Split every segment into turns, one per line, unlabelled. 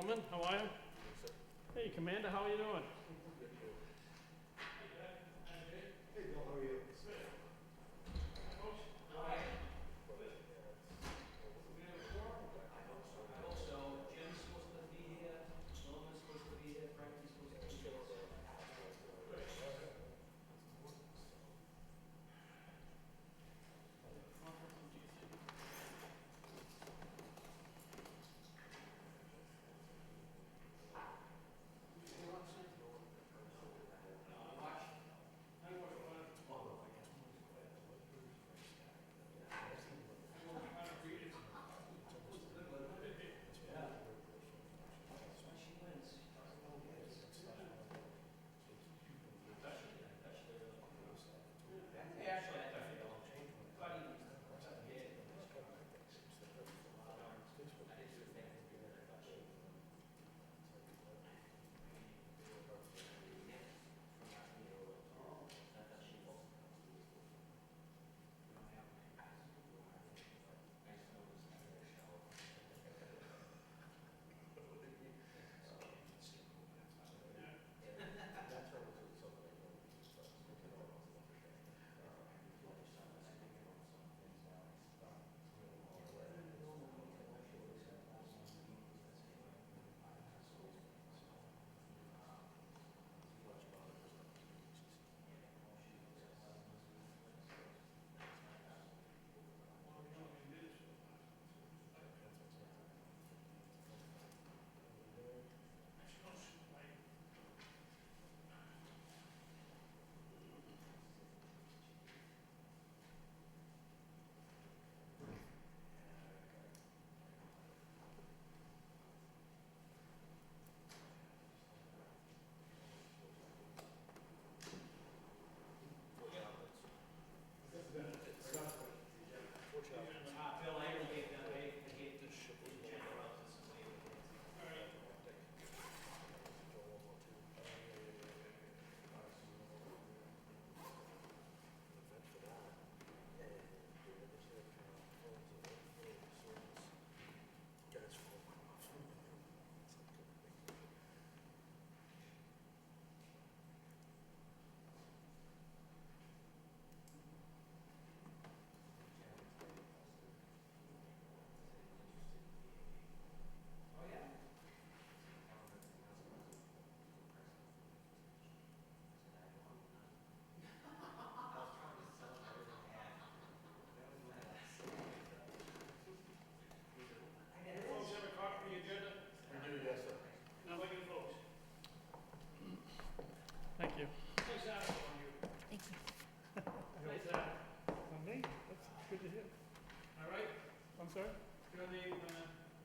Gentlemen, how are you? Hey, Commander, how are you doing?
Hey, Bill, how are you?
I hope so. Jim's supposed to be here, Norman's supposed to be here, Frankie's supposed to be here. She wins. Actually, I thought you don't. But he did. I did your thing. I thought she. Oh, I thought she was. I just noticed that their show. Bill, I even gave them, I gave the general to somebody. Oh, yeah?
Folks have a copy of the agenda?
We do, yes, sir.
Now, look at folks. Thank you. Nice hat on you.
Thank you.
Nice hat.
On me? That's good to hear.
All right?
I'm sorry?
Your name,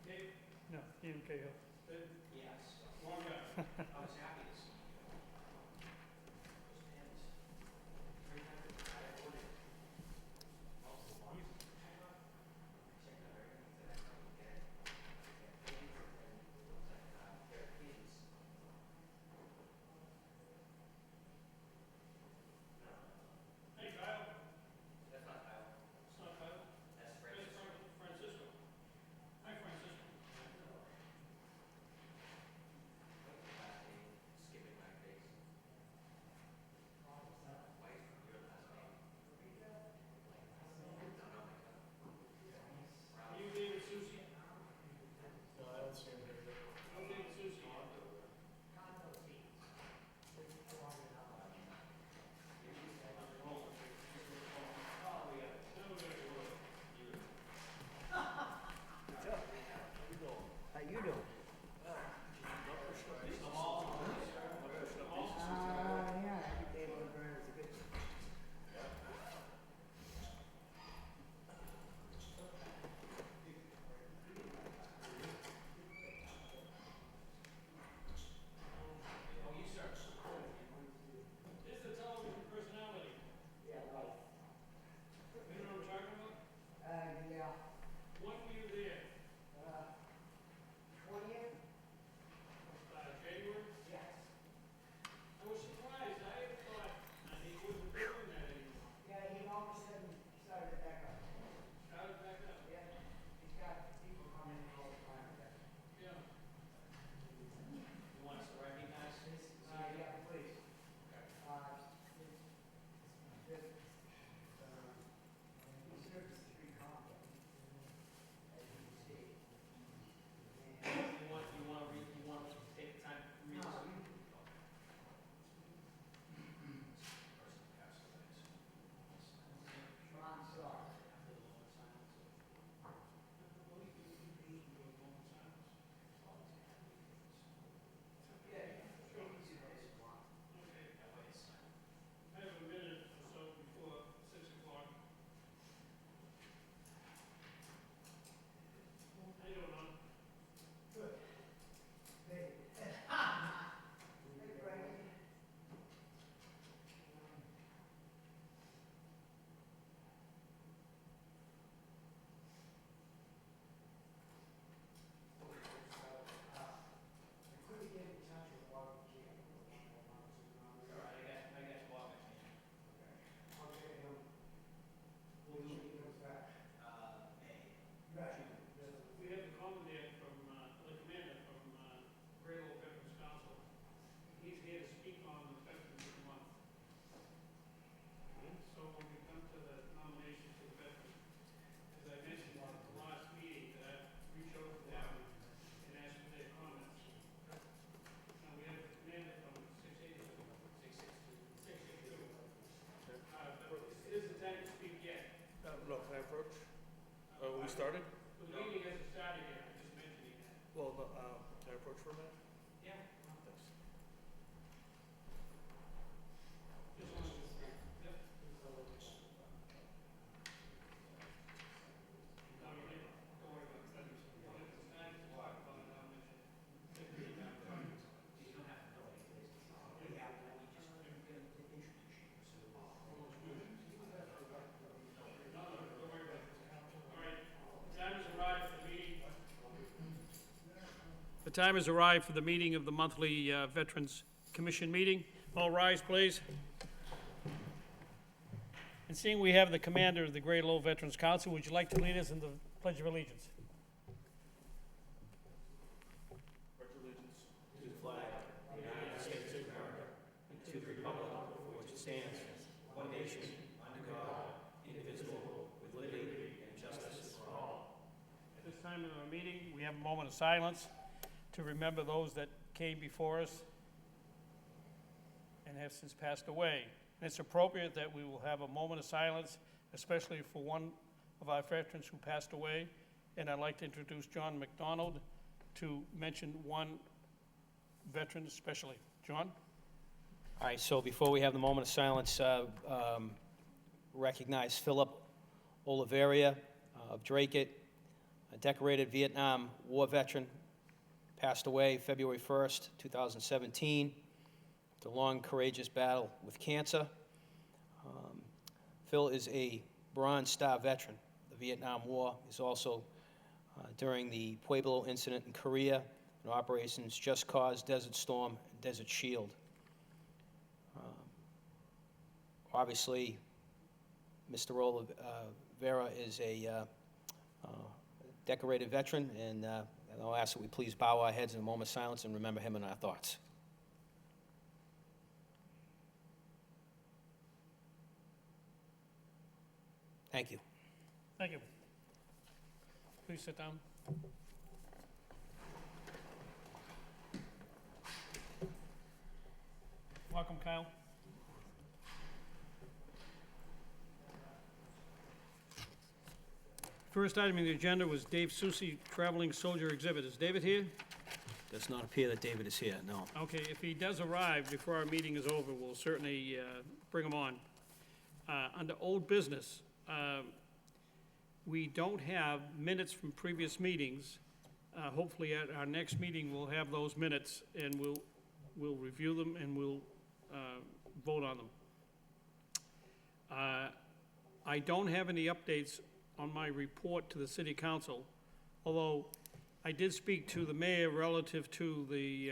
Dave?
No, Ian Cahill.
Ed?
Yes.
Long guy.
I was happy to see you. Those pins. I ordered. Most of the ones. Checked out everything that I could get. Get pins, and then it looks like they're pins.
Hey, Kyle.
That's not Kyle.
It's not Kyle.
That's
It's
Francis.
Francisco. Hi, Francisco.
Last name.
time has arrived for the meeting of the monthly Veterans Commission meeting. All rise, please. And seeing we have the commander of the Great Lowell Veterans Council, would you like to lead us in the Pledge of Allegiance? At this time in our meeting, we have a moment of silence to remember those that came before us and have since passed away. And it's appropriate that we will have a moment of silence, especially for one of our veterans who passed away. And I'd like to introduce John McDonald to mention one veteran especially. John?
All right, so before we have the moment of silence, recognize Philip Oliveria of Dracut, a decorated Vietnam War veteran, passed away February 1st, 2017, after a long, courageous battle with cancer. Phil is a Bronze Star veteran of the Vietnam War. He's also, during the Pueblo incident in Korea, in operations Just Cause, Desert Storm, and Desert Shield. Obviously, Mr. Oliveira is a decorated veteran, and I'll ask that we please bow our heads in a moment of silence and remember him in our thoughts. Thank you.
Thank you. Please sit down. Welcome, Kyle. First item on the agenda was Dave Susi Traveling Soldier Exhibit. Is David here?
Does not appear that David is here, no.
Okay, if he does arrive before our meeting is over, we'll certainly bring him on. Under old business, we don't have minutes from previous meetings. Hopefully at our next meeting, we'll have those minutes, and we'll review them and we'll vote on them. I don't have any updates on my report to the city council, although I did speak to the mayor relative to the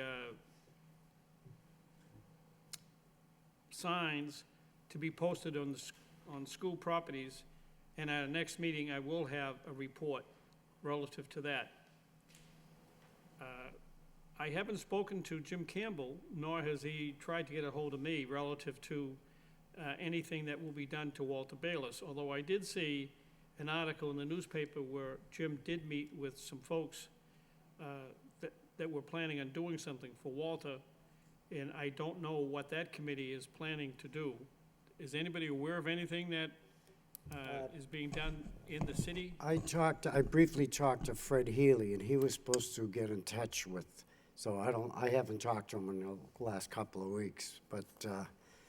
signs to be posted on school properties, and at our next meeting, I will have a report relative to that. I haven't spoken to Jim Campbell, nor has he tried to get a hold of me relative to anything that will be done to Walter Bayless, although I did see an article in the newspaper where Jim did meet with some folks that were planning on doing something for Walter, and I don't know what that committee is planning to do. Is anybody aware of anything that is being done in the city?
I briefly talked to Fred Healy, and he was supposed to get in touch with, so I haven't talked to him in the last couple of weeks, but,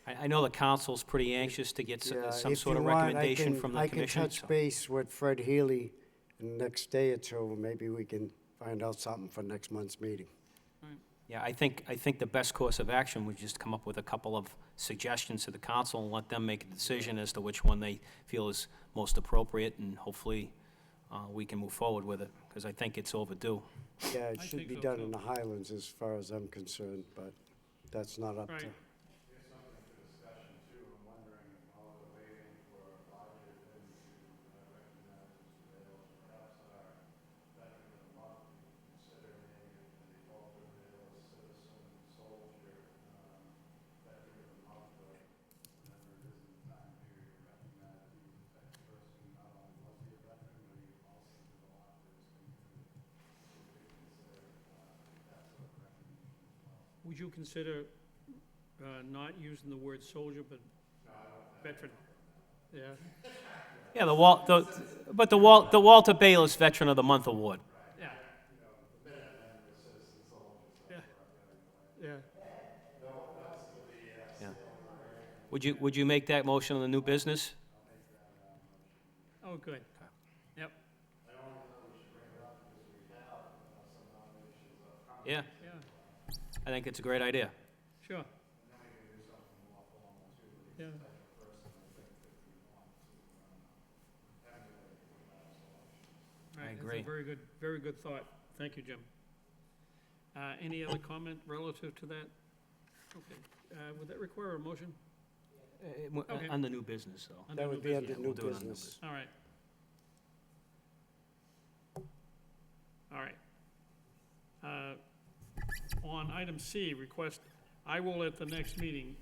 I know the council's pretty anxious to get
yeah,
some
if
sort
you
of
want,
recommendation from the commission.
I can touch base with Fred Healy in the next day or two, maybe we can find out something for next month's meeting.
Yeah, I think the best course of action would just come up with a couple of suggestions to the council and let them make a decision as to which one they feel is most appropriate, and hopefully we can move forward with it, because I think it's overdue.
Yeah, it
I
should
think
be
so,
done
too.
in the Highlands as far as I'm concerned, but that's not up to.
Right.
Here's something for discussion too. I'm wondering, while we're waiting for Roger to recognize Mr. Bales, perhaps our veteran of the month, we consider naming it the Walter Bales Citizen Soldier Veteran of the Month, or whenever it is in the time period to recognize he was the type of person, not only was he a veteran, but he also did a lot for his community. So we could consider that sort of recognition as well.
Would you consider not using the word soldier, but veteran? Yeah,
Yeah, the Walter Bayless Veteran of the Month Award.
yeah. Yeah,
Yeah. Would you make that motion on the new business?
oh, good. Yep,
Yeah,
yeah,
I think it's a great idea.
sure. Yeah. Right,
I
that's
agree.
a very good thought. Thank you, Jim. Any other comment relative to that? Okay, would that require a motion? Okay.
On the new business, though.
Under
That
new
would be under
business?
new
we'll do it under new
business.
All right. All right. On item C, request, I will at the next meeting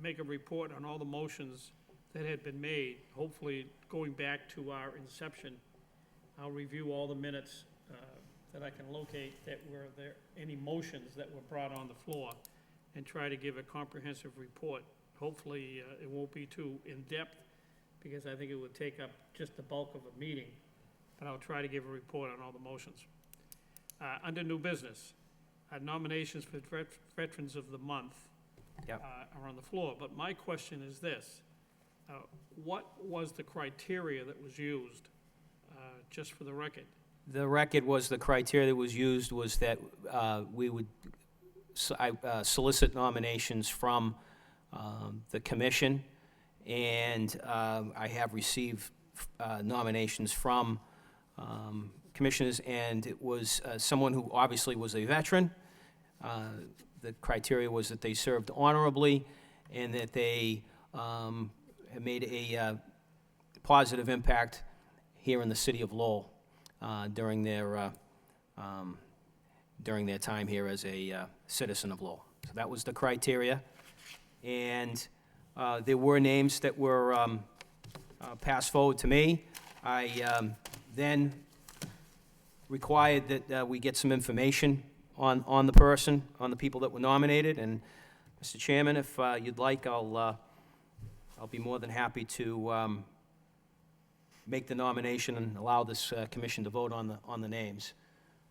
make a report on all the motions that had been made, hopefully going back to our inception. I'll review all the minutes that I can locate that were there, any motions that were brought on the floor, and try to give a comprehensive report. Hopefully, it won't be too in-depth, because I think it would take up just the bulk of a meeting, but I'll try to give a report on all the motions. Under new business, nominations for Veterans of the Month
Yep.
are on the floor, but my question is this. What was the criteria that was used, just for the record?
The record was, the criteria that was used was that we would solicit nominations from the commission, and I have received nominations from commissioners, and it was someone who obviously was a veteran. The criteria was that they served honorably and that they have made a positive impact here in the city of Lowell during their time here as a citizen of Lowell. So that was the criteria. And there were names that were passed forward to me. I then required that we get some information on the person, on the people that were nominated. And, Mr. Chairman, if you'd like, I'll be more than happy to make the nomination and allow this commission to vote on the names.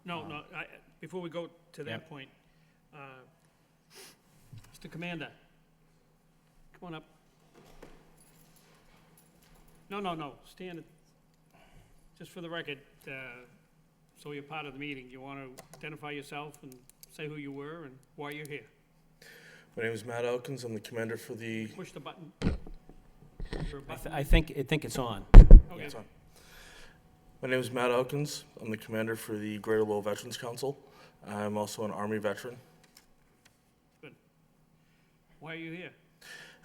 No, before we go to that
Yep.
point, Mr. Commander, come on up. No, stand, just for the record, so you're part of the meeting. You want to identify yourself and say who you were and why you're here?
My name is Matt Elkins. I'm the commander for the.
Push the button. Is there a button?
I think it's on.
Okay.
It's on. My name is Matt Elkins. I'm the commander for the Greater Lowell Veterans Council. I'm also an Army veteran.
Why are you here?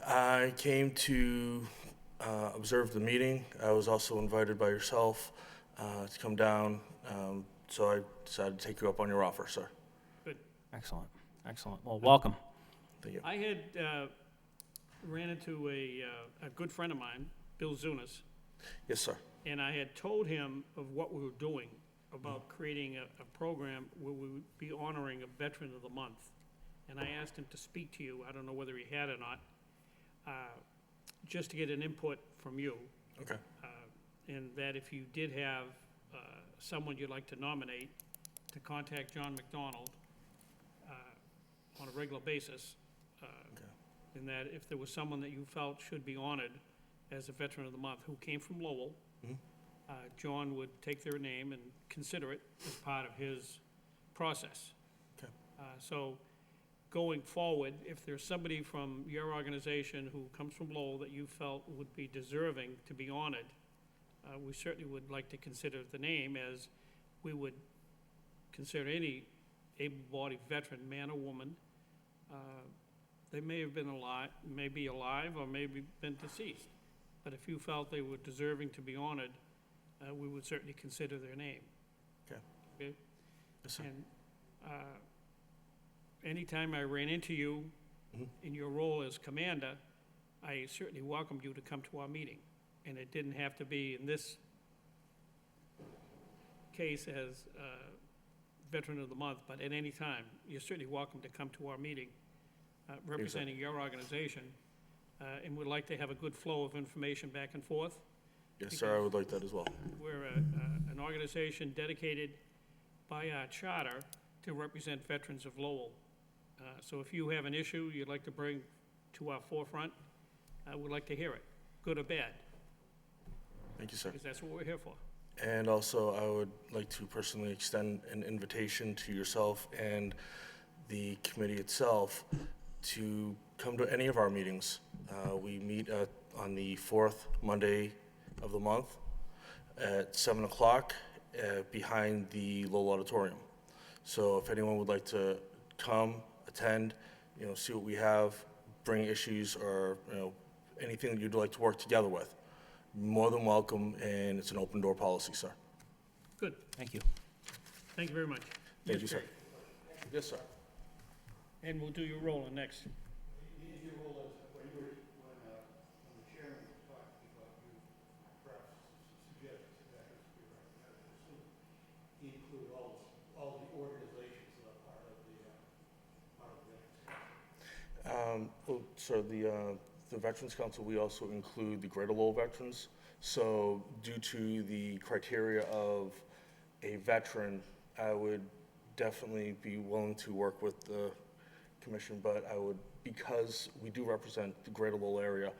I came to observe the meeting. I was also invited by yourself to come down, so I decided to take you up on your offer, sir.
Excellent. Well, welcome.
Thank you.
I had ran into a good friend of mine, Bill Zunas,
Yes, sir.
and I had told him of what we were doing about creating a program where we would be honoring a Veteran of the Month. And I asked him to speak to you, I don't know whether he had or not, just to get an input from you.
Okay.
And that if you did have someone you'd like to nominate, to contact John McDonald on a regular basis. And that if there was someone that you felt should be honored as a Veteran of the Month who came from Lowell,
Mhm.
John would take their name and consider it as part of his process.
Okay.
So going forward, if there's somebody from your organization who comes from Lowell that you felt would be deserving to be honored, we certainly would like to consider the name, as we would consider any able-bodied veteran, man or woman. They may have been alive, may be alive, or maybe been deceased. But if you felt they were deserving to be honored, we would certainly consider their name.
Okay.
Okay?
Yes, sir.
And anytime I ran into you
Mhm.
in your role as commander, I certainly welcomed you to come to our meeting. And it didn't have to be in this case as Veteran of the Month, but at any time, you're certainly welcome to come to our meeting representing your organization. And we'd like to have a good flow of information back and forth.
Yes, sir. I would like that as well.
We're an organization dedicated by our charter to represent veterans of Lowell. So if you have an issue you'd like to bring to our forefront, we'd like to hear it, good or bad,
Thank you, sir.
because that's what we're here for.
And also, I would like to personally extend an invitation to yourself and the committee itself to come to any of our meetings. We meet on the fourth Monday of the month at 7 o'clock behind the Lowell Auditorium. So if anyone would like to come, attend, see what we have, bring issues or, anything that you'd like to work together with, more than welcome, and it's an open door policy, sir.
Good,
Thank you.
thank you very much.
Thank you,
Yes,
sir.
Jay.
Yes, sir.
And we'll do your rolling next.
Your role is, when the chairman was talking about you perhaps suggested that as your representative, include all the organizations that are part of the
Well, so the Veterans Council, we also include the Greater Lowell veterans. So due to the criteria of a veteran, I would definitely be willing to work with the commission, but because we do represent the Greater Lowell area,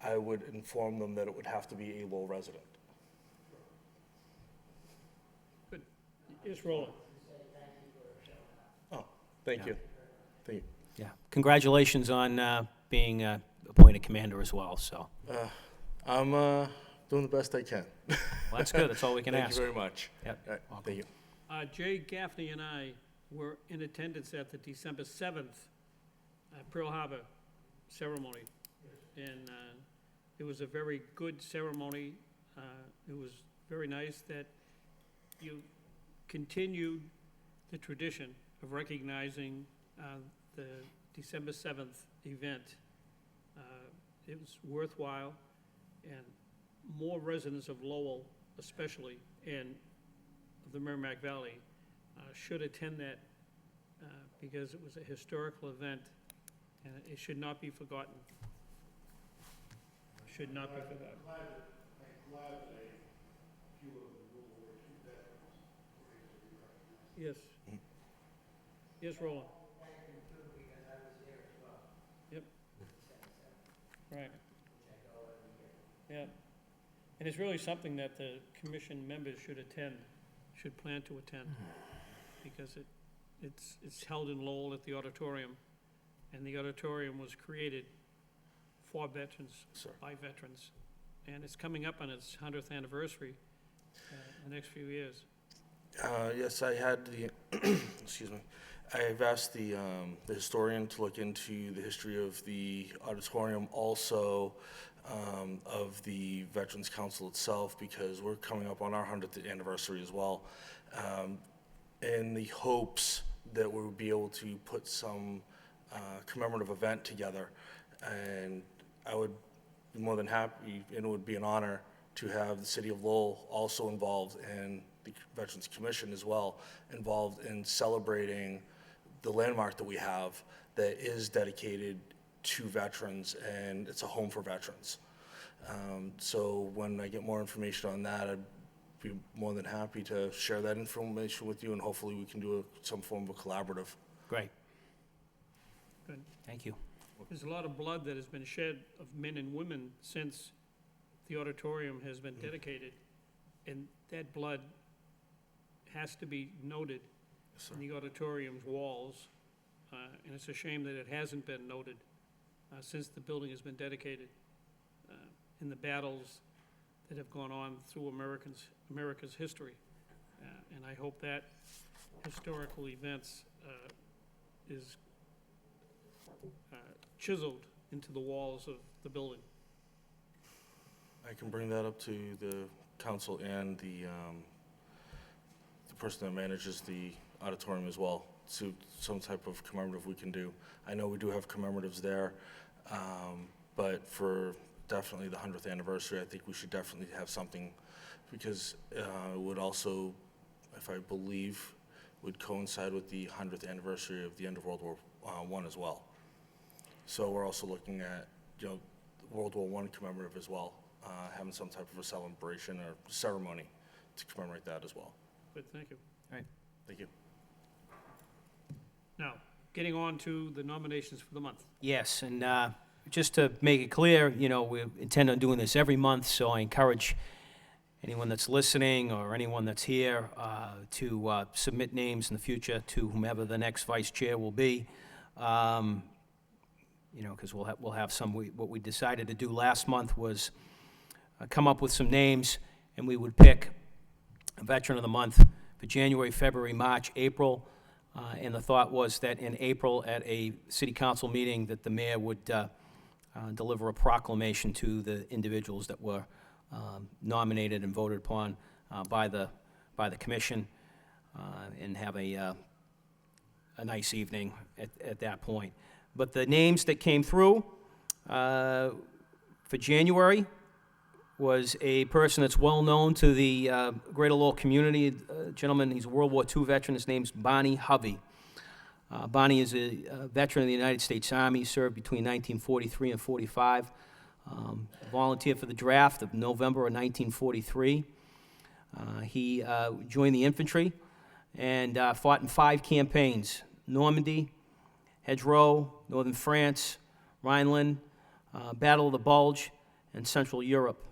I would inform them that it would have to be a Lowell resident.
Good. Yes, Roland.
Oh, thank
Yeah.
you. Thank you.
Yeah. Congratulations on being appointed commander as well, so.
I'm doing the best I can.
Well, that's good. That's all we can
Thank
ask.
you very much.
Yep.
All right,
Welcome.
thank you.
Jay Gaffney and I were in attendance at the December 7th Pearl Harbor ceremony. And it was a very good ceremony. It was very nice that you continued the tradition of recognizing the December 7th event. It was worthwhile, and more residents of Lowell especially, and of the Merrimack Valley, should attend that because it was a historical event, and it should not be forgotten. Should not be forgotten.
I'm glad that a few of the World War II veterans were able to be recognized.
Yes. Yes, Roland? Yep. Right. Yeah. And it's really something that the commission members should attend, should plan to attend, because it's held in Lowell at the auditorium, and the auditorium was created for veterans,
Sir.
by veterans, and it's coming up on its 100th anniversary in the next few years.
Yes, I had the, excuse me, I've asked the historian to look into the history of the auditorium, also of the Veterans Council itself, because we're coming up on our 100th anniversary as well, in the hopes that we would be able to put some commemorative event together. And I would be more than happy, and it would be an honor to have the city of Lowell also involved, and the Veterans Commission as well, involved in celebrating the landmark that we have that is dedicated to veterans, and it's a home for veterans. So when I get more information on that, I'd be more than happy to share that information with you, and hopefully we can do some form of a collaborative.
Great.
Good.
Thank you.
There's a lot of blood that has been shed of men and women since the auditorium has been dedicated, and that blood has to be noted
Yes, sir.
in the auditorium's walls, and it's a shame that it hasn't been noted since the building has been dedicated, in the battles that have gone on through America's history. And I hope that historical events is chiseled into the walls of the building.
I can bring that up to the council and the person that manages the auditorium as well, to some type of commemorative we can do. I know we do have commemoratives there, but for definitely the 100th anniversary, I think we should definitely have something, because it would also, if I believe, would coincide with the 100th anniversary of the end of World War I as well. So we're also looking at, World War I commemorative as well, having some type of a celebration or ceremony to commemorate that as well.
Good, thank you.
Thank you.
Now, getting on to the nominations for the month.
Yes, and just to make it clear, we intend on doing this every month, so I encourage anyone that's listening or anyone that's here to submit names in the future to whomever the next vice chair will be. Because we'll have some. What we decided to do last month was come up with some names, and we would pick a veteran of the month for January, February, March, April, And the thought was that in April, at a city council meeting, that the mayor would deliver a proclamation to the individuals that were nominated and voted upon by the commission, and have a nice evening at that point. But the names that came through for January was a person that's well-known to the Greater Lowell community. A gentleman, he's a World War II veteran. His name's Bonnie Hovey. Bonnie is a veteran of the United States Army. He served between 1943 and 45. Volunteered for the draft of November of 1943. He joined the infantry and fought in 5 campaigns: Normandy, Hedgerow, Northern France, Rhineland, Battle of the Bulge, and Central Europe.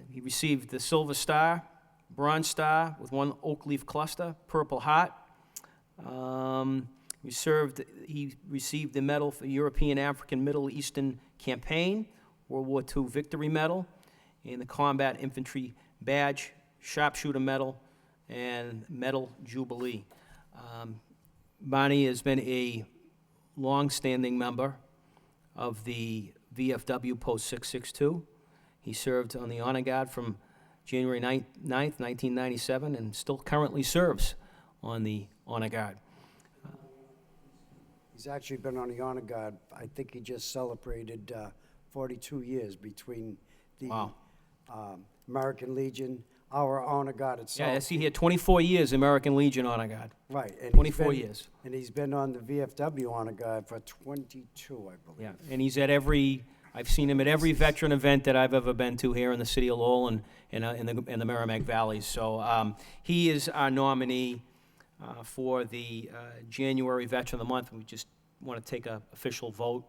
He received the Silver Star, Bronze Star with 1 oak leaf cluster, Purple Heart. He received the Medal for European, African, Middle Eastern Campaign, World War II Victory Medal, and the Combat Infantry Badge, Sharpshooter Medal, and Medal Jubilee. Bonnie has been a long-standing member of the VFW Post 662. He served on the Honor Guard from January 9th, 1997, and still currently serves on the Honor Guard.
He's actually been on the Honor Guard. I think he just celebrated 42 years between the
Wow.
American Legion, our Honor Guard itself.
Yeah, I see here 24 years American Legion Honor Guard.
Right. And
24 years.
And he's been on the VFW Honor Guard for 22, I believe.
Yeah, and he's at I've seen him at every veteran event that I've ever been to here in the city of Lowell and in the Merrimack Valley. So he is our nominee for the January Veteran of the Month. We just want to take an official vote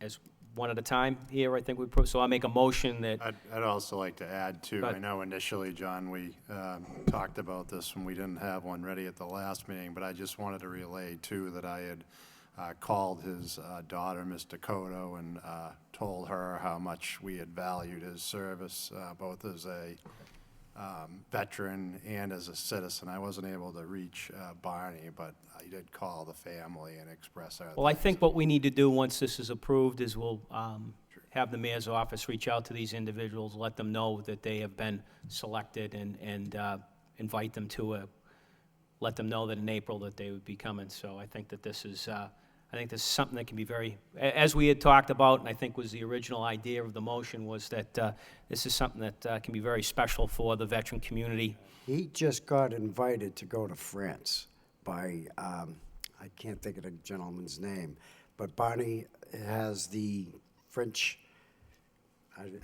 as one at a time here, I think so I'll make a motion that,
I'd also like to add, too,
Go
I
ahead.
know initially, John, we talked about this when we didn't have one ready at the last meeting, but I just wanted to relay, too, that I had called his daughter, Miss Dakota, and told her how much we had valued his service, both as a veteran and as a citizen. I wasn't able to reach Barney, but I did call the family and express our
well, I
thanks.
think what we need to do once this is approved is we'll have the mayor's office reach out to these individuals, let them know that they have been selected, and invite them to let them know that in April that they would be coming. So I think that this is something that can be very, as we had talked about, and I think was the original idea of the motion, was that this is something that can be very special for the veteran community.
He just got invited to go to France by, I can't think of the gentleman's name, but Barney has the French,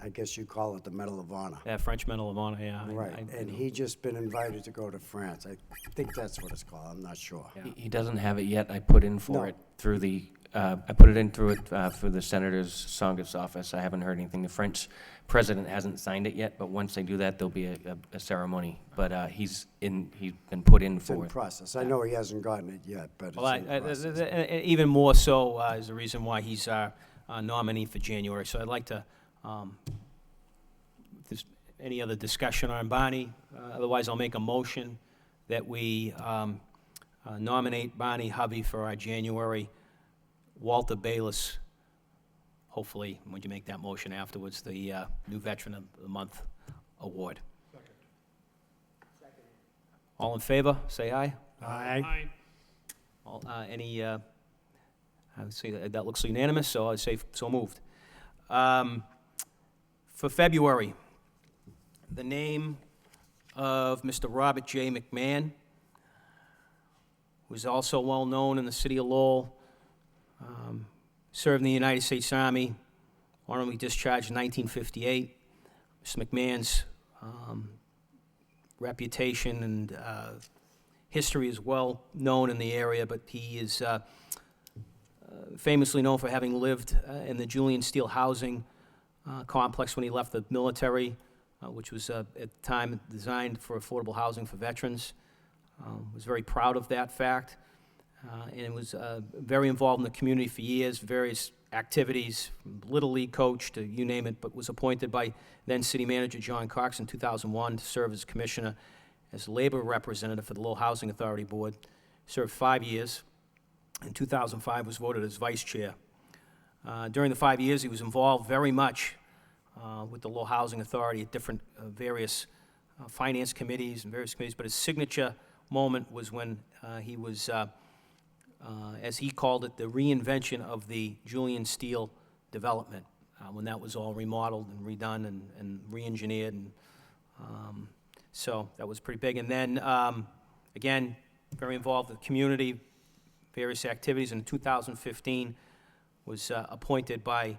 I guess you call it the Medal of Honor.
That French Medal of Honor, yeah.
Right, and he just been invited to go to France. I think that's what it's called, I'm not sure.
Yeah.
He doesn't have it yet. I put in for
No.
it through the, through the Senator's Songa's office. I haven't heard anything. The French president hasn't signed it yet, but once they do that, there'll be a ceremony. But he's been put in
It's in
for it.
process. I know he hasn't gotten it yet, but it's
Well,
in process.
even more so is the reason why he's our nominee for January. So I'd like to, if there's any other discussion on Bonnie, otherwise I'll make a motion that we nominate Bonnie Hovey for our January Walter Bayless, hopefully, when you make that motion afterwards, the new Veteran of the Month award. All in favor, say aye.
Aye.
All, I would say that looks unanimous, so I'd say so moved. For February, the name of Mr. Robert J. McMahon, who's also well-known in the city of Lowell, served in the United States Army, honorably discharged in 1958. Mr. McMahon's reputation and history is well known in the area, but he is famously known for having lived in the Julian Steel housing complex when he left the military, which was at the time designed for affordable housing for veterans. Was very proud of that fact, and was very involved in the community for years, various activities, from Little League coach to you name it, but was appointed by then City Manager John Cox in 2001 to serve as commissioner as labor representative for the Lowell Housing Authority Board. served 5 years. In 2005, was voted as vice chair. During the 5 years, he was involved very much with the Lowell Housing Authority at different various finance committees and various committees, but his signature moment was when he was, as he called it, the reinvention of the Julian Steel development, when that was all remodeled and redone and re-engineered, and so that was pretty big. And then, again, very involved with the community, various activities. In 2015, was appointed by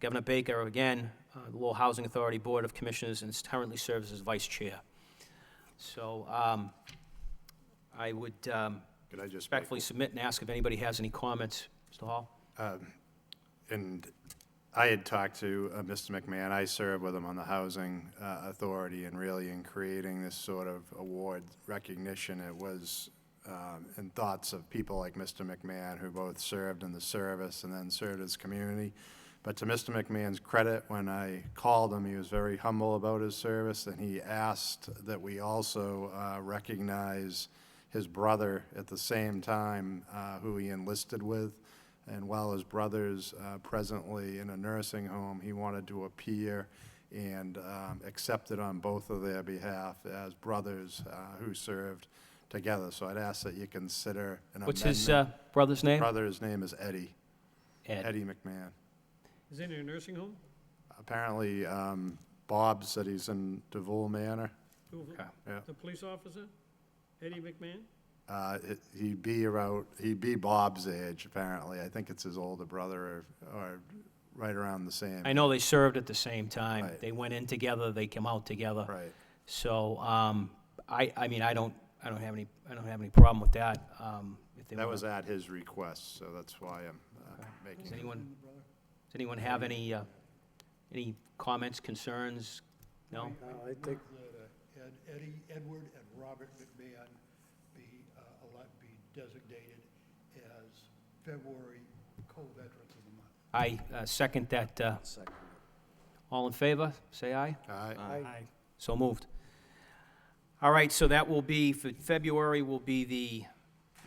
Governor Baker, again, the Lowell Housing Authority Board of Commissioners, and currently serves as vice chair. So I would
Could I just
respectfully submit and ask if anybody has any comments. Mr. Hall?
And I had talked to Mr. McMahon. I served with him on the Housing Authority, and really in creating this sort of award recognition, it was in thoughts of people like Mr. McMahon, who both served in the service and then served his community. But to Mr. McMahon's credit, when I called him, he was very humble about his service, and he asked that we also recognize his brother at the same time, who he enlisted with. And while his brother's presently in a nursing home, he wanted to appear and accept it on both of their behalf as brothers who served together. So I'd ask that you consider an amendment.
What's his brother's name?
Brother's name is Eddie.
Ed.
Eddie McMahon.
Is he in a nursing home?
Apparently, Bob said he's in DeVille Manor.
Okay.
Yeah.
The police officer, Eddie McMahon?
He'd be Bob's age, apparently. I think it's his older brother or right around the same.
I know they served at the same time.
Right.
They went in together, they came out together.
Right.
So, I mean, I don't have any problem with that. If they
That
wanna-
was at his request, so that's why I'm making
Does
it.
anyone have any comments, concerns? No?
I think,
That Edward and Robert McMahon be designated as February co-veterans of the month.
I second that.
second.
All in favor, say aye.
Aye.
So moved. All right, so that will be, for February, will be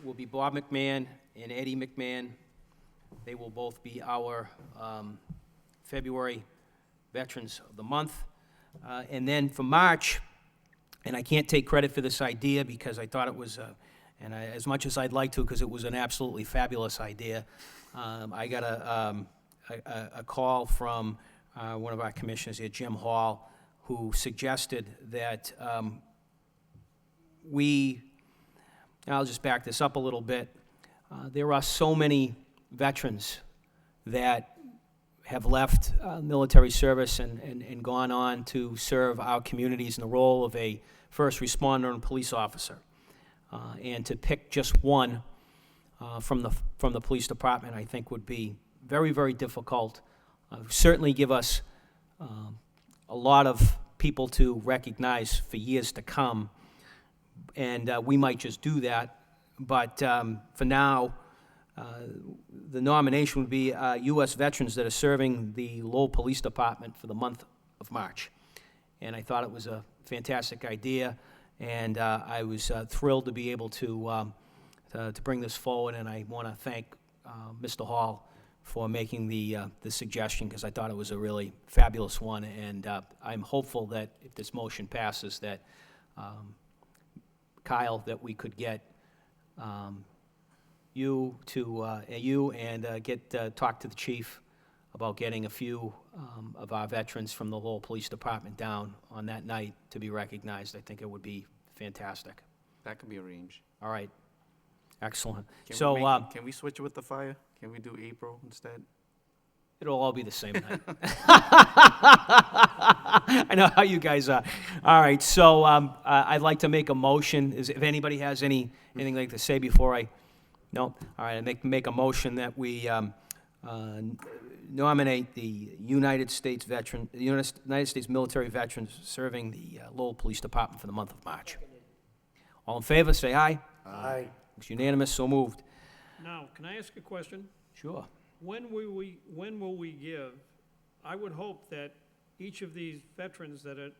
Bob McMahon and Eddie McMahon. They will both be our February Veterans of the Month. And then for March, and I can't take credit for this idea because I thought it was, as much as I'd like to, because it was an absolutely fabulous idea, I got a call from one of our commissioners here, Jim Hall, who suggested that I'll just back this up a little bit. There are so many veterans that have left military service and gone on to serve our communities in the role of a first responder and police officer. And to pick just one from the police department, I think would be very, very difficult. Certainly give us a lot of people to recognize for years to come. And we might just do that, but for now, the nomination would be U.S. veterans that are serving the Lowell Police Department for the month of March. And I thought it was a fantastic idea, and I was thrilled to be able to bring this forward, and I want to thank Mr. Hall for making the suggestion, because I thought it was a really fabulous one, and I'm hopeful that if this motion passes, that Kyle, that we could get you and talk to the chief about getting a few of our veterans from the Lowell Police Department down on that night to be recognized. I think it would be fantastic.
That can be arranged.
All right, excellent.
Can
So
we make, can we switch it with the fire? Can we do April instead?
it'll all be the same night. I know how you guys are. All right, so I'd like to make a motion. If anybody has anything like to say before I, no? All right, I make a motion that we nominate the United States military veterans serving the Lowell Police Department for the month of March. All in favor, say aye.
Aye.
It's unanimous, so moved.
Now, can I ask a question?
Sure.
When will we give, I would hope that each of these veterans that are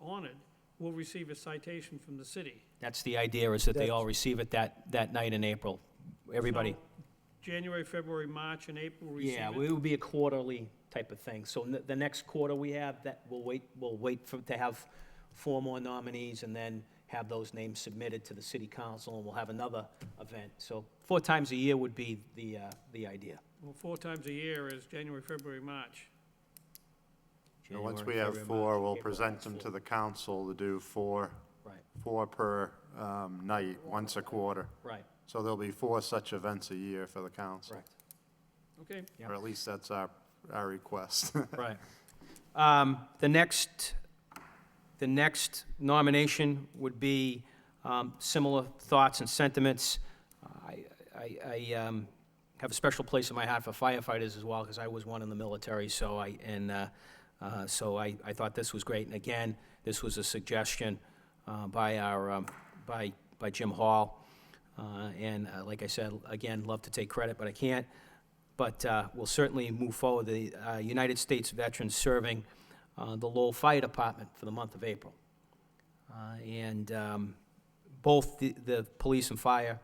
honored will receive a citation from the city.
That's the idea, is that they all
That's-
receive it that night in April. Everybody.
So, January, February, March, and April receive
Yeah,
it?
it would be a quarterly type of thing. So the next quarter we have, that, we'll wait to have 4 more nominees and then have those names submitted to the city council, and we'll have another event. So 4 times a year would be the idea.
Well, 4 times a year is January, February, March.
And once
January,
we have
February,
4,
March,
we'll
April,
present them to the council to do 4
Right,
per night, once a quarter.
right,
So there'll be 4 such events a year for the council.
correct.
Okay,
Yeah.
Or at least that's our request.
Right. The next nomination would be similar thoughts and sentiments. I have a special place in my heart for firefighters as well, because I was one in the military, so I thought this was great. And again, this was a suggestion by Jim Hall. And like I said, again, love to take credit, but I can't. But we'll certainly move forward. The United States veterans serving the Lowell Fire Department for the month of April. And both the police and fire,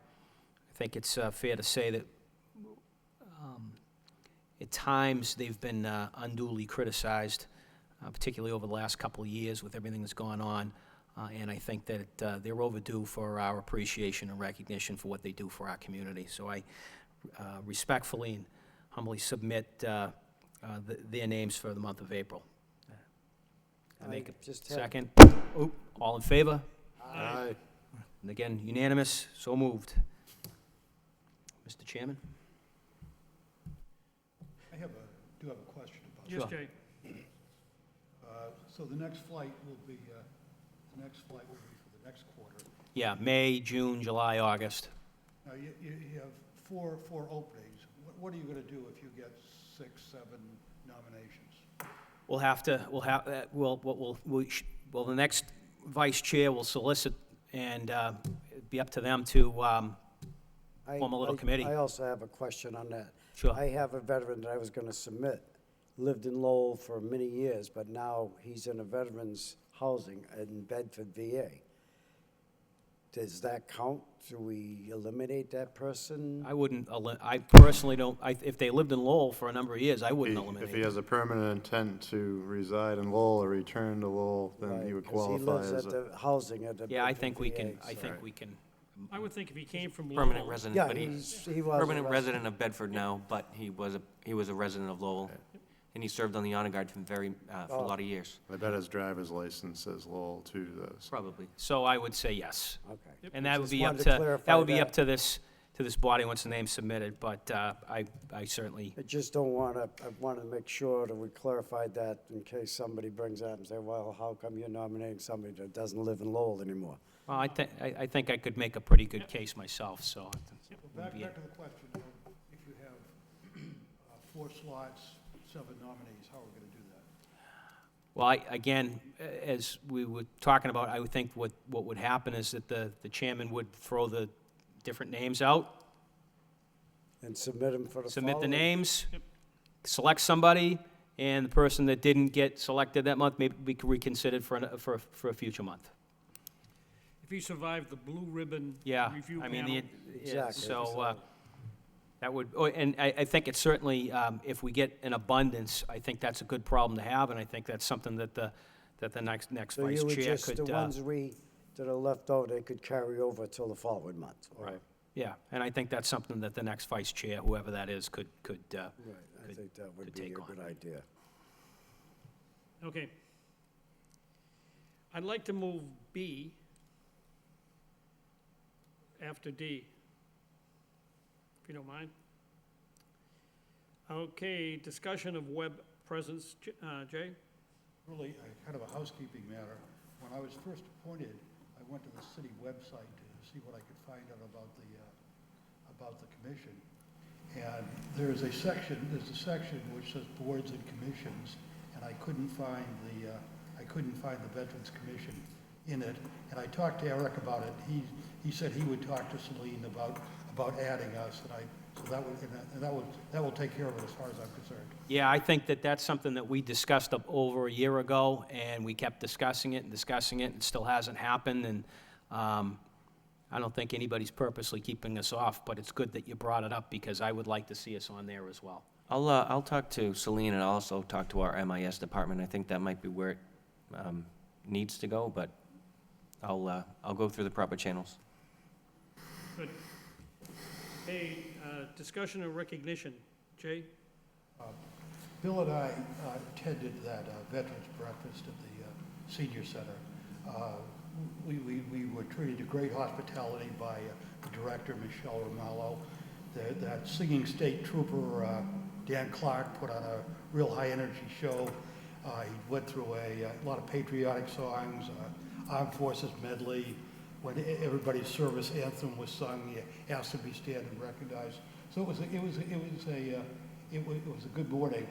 I think it's fair to say that at times they've been unduly criticized, particularly over the last couple of years with everything that's gone on. And I think that they're overdue for our appreciation and recognition for what they do for our community. So I respectfully and humbly submit their names for the month of April. I make a
just have-
second. Oh, all in favor?
Aye.
And again, unanimous, so moved. Mr. Chairman?
do have a question about
yes,
Sure.
Jay.
So the next flight will be for the next quarter.
Yeah, May, June, July, August.
Now, you have four openings. What are you gonna do if you get 6, 7 nominations?
The next vice chair will solicit, and it'd be up to them to, form a little committee.
I also have a question on that.
Sure.
I have a veteran that I was gonna submit, lived in Lowell for many years, but now he's in a veteran's housing in Bedford, VA. Does that count? Do we eliminate that person?
I personally don't, if they lived in Lowell for a number of years, I wouldn't
If he
eliminate.
has a permanent intent to reside in Lowell or return to Lowell, then he would
Right, 'cause he
qualify
lives
as
at
a...
the housing at the
Yeah, I
Bedford
think we can,
VA,
I
so-
think we can,
I would think if he came from
Permanent
Lowell,
resident,
Yeah,
but he's
he was.
permanent
a
resident of Bedford now, but he was a resident of Lowell. And he served on the honor guard for a lot of years,
I bet his driver's license says Lowell too, does.
probably.
so I would say yes.
Okay.
And that would
Just
be up
wanted to
to,
clarify
that would be
that.
up to this body once the name's submitted, but I certainly,
I just don't wanna, I wanna make sure that we clarified that in case somebody brings that and say, well, how come you're nominating somebody that doesn't live in Lowell anymore?
well, I think I could make a pretty good case myself, so.
So back to the question, if you have 4 slots, 7 nominees, how are we gonna do that?
Well, again, as we were talking about, I would think what would happen is that the chairman would throw the different names out,
And submit them for the
submit the
following-
names, select somebody, and the person that didn't get selected that month may be reconsidered for a future month.
if he survived the blue ribbon
Yeah,
review
I mean,
panel,
Exactly.
so, that would, and I think it's certainly, if we get an abundance, I think that's a good problem to have, and I think that's something that the next
So
vice
you would
chair
just,
could.
the ones that are left over, they could carry over till the following month? or-
Right. Yeah, and I think that's something that the next vice chair, whoever that is, could
Right, I
could-
think that would
could
be a
take on.
good idea.
okay. I'd like to move B after D, if you don't mind. Okay, discussion of web presence, Jay?
Really, kind of a housekeeping matter. When I was first appointed, I went to the city website to see what I could find out about the commission. And there's a section which says boards and commissions, and I couldn't find the Veterans Commission in it. And I talked to Eric about it. He said he would talk to Celine about adding us, and So that will take care of it as far as I'm concerned.
Yeah, I think that that's something that we discussed up over a year ago, and we kept discussing it, and it still hasn't happened, and I don't think anybody's purposely keeping us off, but it's good that you brought it up, because I would like to see us on there as well.
I'll talk to Celine and I'll also talk to our MIS department. I think that might be where it needs to go, but I'll go through the proper channels.
Good. Hey, discussion and recognition. Jay?
Bill and I attended that Veterans Breakfast at the Senior Center. We were treated to great hospitality by the director, Michelle Romello. That singing state trooper, Dan Clark, put on a real high-energy show. He went through a lot of patriotic songs, Armed Forces medley. When everybody's service anthem was sung, he asked to be stand and recognized. So it was a good morning.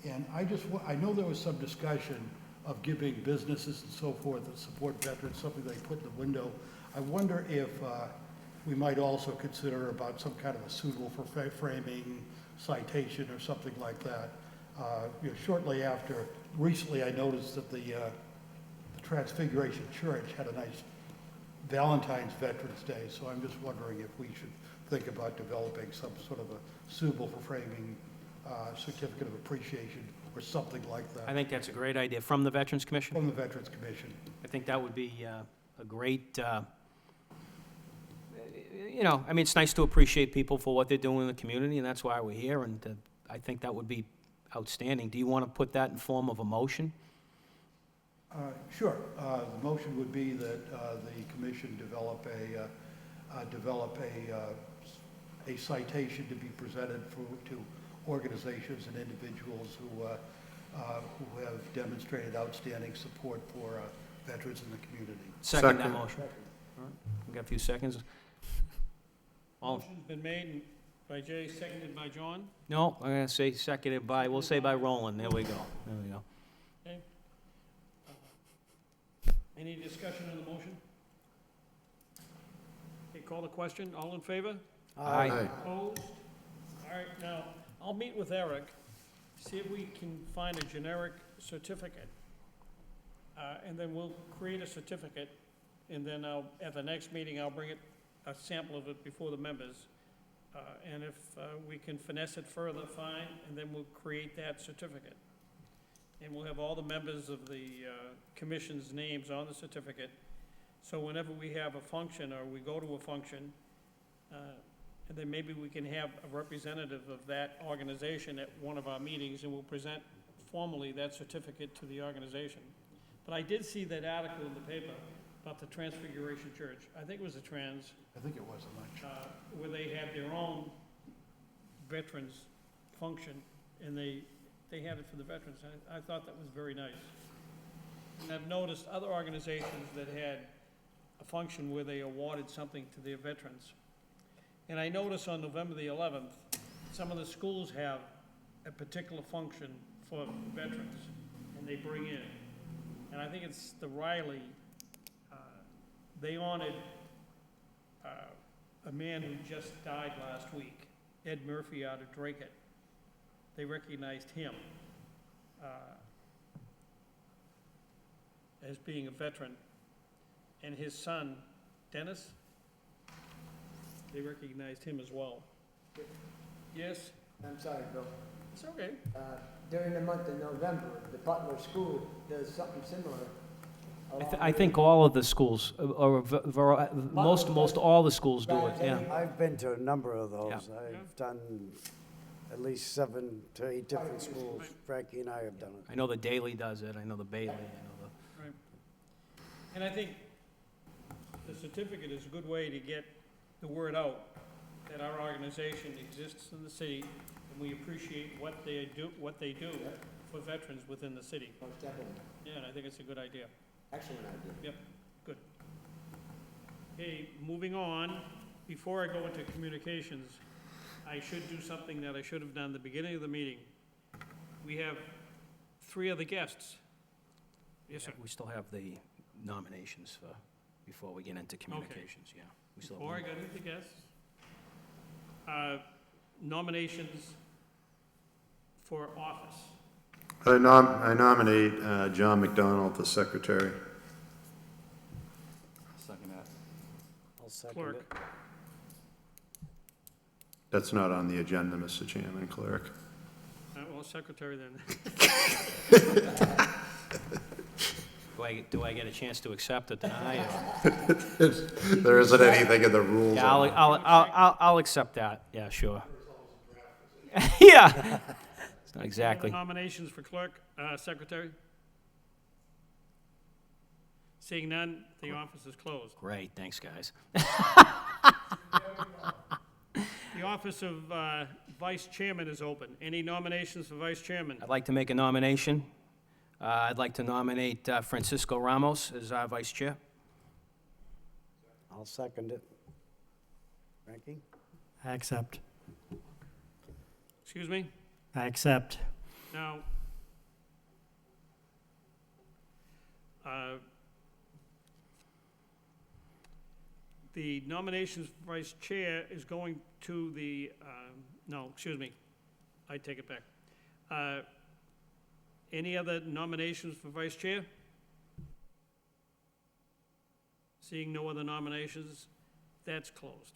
And I know there was some discussion of giving businesses and so forth that support veterans something they put in the window. I wonder if we might also consider about some kind of a suitable for framing citation or something like that. Shortly after, recently I noticed that the Transfiguration Church had a nice Valentine's Veterans Day, so I'm just wondering if we should think about developing some sort of a suitable for framing certificate of appreciation or something like that.
I think that's a great idea. From the Veterans Commission?
From the Veterans Commission.
I think that would be a great, it's nice to appreciate people for what they're doing in the community, and that's why we're here, and I think that would be outstanding. Do you want to put that in form of a motion?
Sure. The motion would be that the commission develop a citation to be presented to organizations and individuals who have demonstrated outstanding support for veterans in the community.
Second that motion. All right, we got a few seconds. All,
Motion's been made by Jay, seconded by John.
no, I'm gonna say seconded by, we'll say by Roland. There we go. There we go.
Okay. Any discussion on the motion? Okay, call the question. All in favor?
Aye.
Opposed? All right, now, I'll meet with Eric, see if we can find a generic certificate. And then we'll create a certificate, and then at the next meeting, I'll bring a sample of it before the members. And if we can finesse it further, fine, and then we'll create that certificate. And we'll have all the members of the commission's names on the certificate. So whenever we have a function, or we go to a function, and then maybe we can have a representative of that organization at one of our meetings, and we'll present formally that certificate to the organization. But I did see that article in the paper about the Transfiguration Church. I think it was
I think it was a lunch.
where they had their own veterans function, and they had it for the veterans. I thought that was very nice. And I've noticed other organizations that had a function where they awarded something to their veterans. And I noticed on November the 11th, some of the schools have a particular function for veterans, and they bring in. And I think it's the Riley, they honored a man who just died last week, Ed Murphy out of Dracut. They recognized him as being a veteran. And his son, Dennis, they recognized him as well. Yes?
I'm sorry, Bill.
It's okay.
During the month of November, the Butler School does something similar.
I think all of the schools, or most all the schools do it, yeah.
I've been to a number of those.
Yeah.
I've done at least 7 to 8 different schools. Frankie and I have done it.
I know the Daily does it, I know the Bailey, I know
Right. And I think the certificate is a good way to get the word out that our organization exists in the city, and we appreciate what they do for veterans within the city.
Most definitely.
Yeah, and I think it's a good idea.
Excellent idea.
Good. Okay, moving on, before I go into communications, I should do something that I should have done at the beginning of the meeting. We have 3 other guests. Yes, sir.
the. We still have the nominations for, before we get into communications, yeah. We still have
Before I
one.
get into guests, nominations for office.
I nominate John McDonald for secretary.
Second that.
I'll second it.
Clerk,
That's not on the agenda, Mr. Chairman, clerk.
well, secretary then.
Do I get a chance to accept or deny?
There isn't anything in the rules.
Yeah,
on it.
I'll accept that, yeah, sure. Yeah. It's not exactly.
Nominations for clerk, secretary? Seeing none, the office is closed.
Great, thanks, guys.
The office of vice chairman is open. Any nominations for vice chairman?
I'd like to make a nomination. I'd like to nominate Francisco Ramos as our vice chair.
I'll second it. Frankie?
I accept.
Excuse me?
I accept.
Now, the nominations for vice chair is going to the, no, excuse me, I take it back. Any other nominations for vice chair? Seeing no other nominations, that's closed.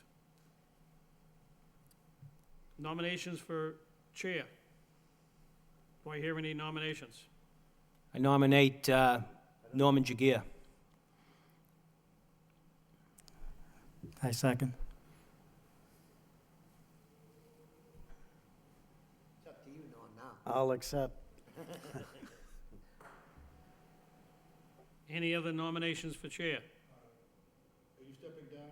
Nominations for chair. Do I hear any nominations?
I nominate Norman Jagier.
I second.
It's up to you, Norm, now.
I'll accept.
Any other nominations for chair?
Are you stepping down?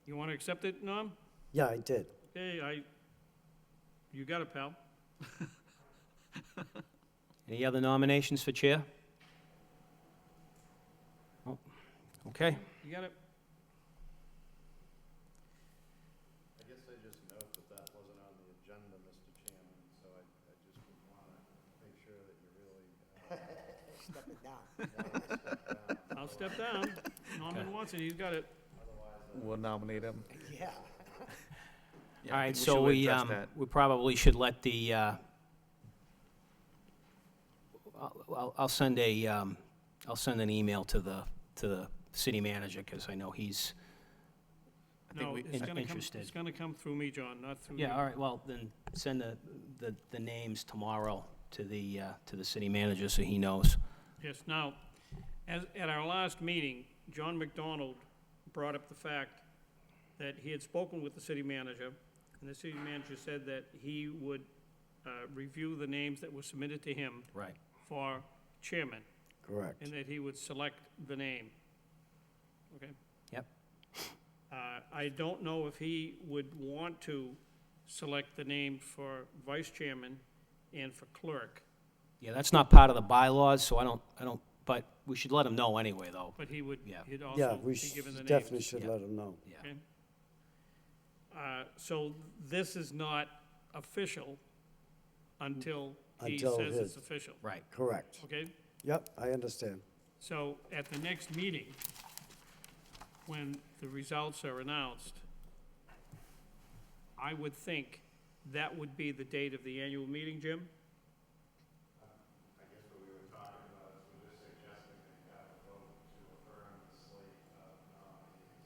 You want to accept it, Norm?
Yeah, I did.
Okay, you got it, pal.
Any other nominations for chair? Oh, okay.
You got it?
I guess I just note that that wasn't on the agenda, Mr. Chairman, so I just would want to make sure that you really
Step it down.
I'll step down. Norman wants it, he's got it.
We'll nominate him.
Yeah.
Yeah,
All
I
right,
think
so
should
we,
address that.
we probably should let the, I'll send an email to the city manager, because I know he's,
think
No,
we-
it's gonna come,
interested.
it's gonna come through me, John, not through you.
yeah, all right, well, then send the names tomorrow to the city manager so he knows.
Yes, now, at our last meeting, John McDonald brought up the fact that he had spoken with the city manager, and the city manager said that he would review the names that were submitted to him
Right.
for chairman,
Correct.
and that he would select the name. Okay?
Yep.
I don't know if he would want to select the name for vice chairman and for clerk,
Yeah, that's not part of the bylaws, so I don't, but we should let him know anyway, though.
but he would,
Yeah.
he'd
Yeah,
also
we
be given the names.
definitely should
Yeah.
let them know.
Yeah.
Okay. So this is not official until he
Until
says
his-
it's official,
Right.
Correct.
okay?
Yep, I understand.
So at the next meeting, when the results are announced, I would think that would be the date of the annual meeting, Jim?
I guess what we were talking about is we're just suggesting that you have a vote to affirm the slate of nominees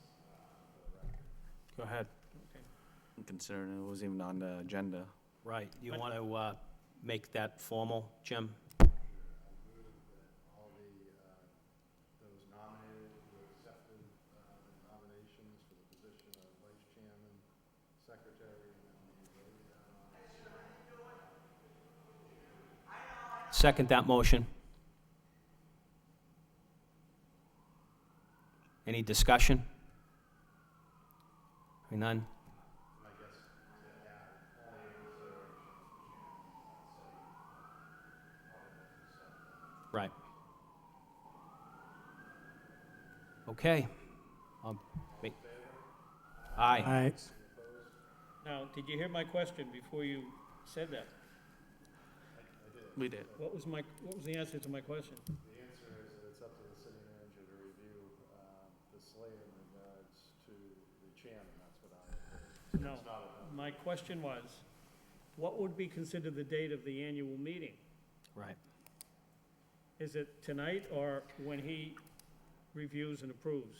for the record.
Go ahead.
Considering it wasn't even on the agenda.
Right. You want to make that formal, Jim?
I move that all those nominated who accepted the nominations for the position of vice chairman, secretary, and then the voted on.
Second that motion. Any discussion? Hearing none? Right. Okay. Wait. Aye.
I,
Now, did you hear my question before you said that?
We did.
What was the answer to my question?
The answer is that it's up to the city manager to review the slate in regards to the chairman, that's what I heard.
No. My question was, what would be considered the date of the annual meeting?
Right.
Is it tonight or when he reviews and approves?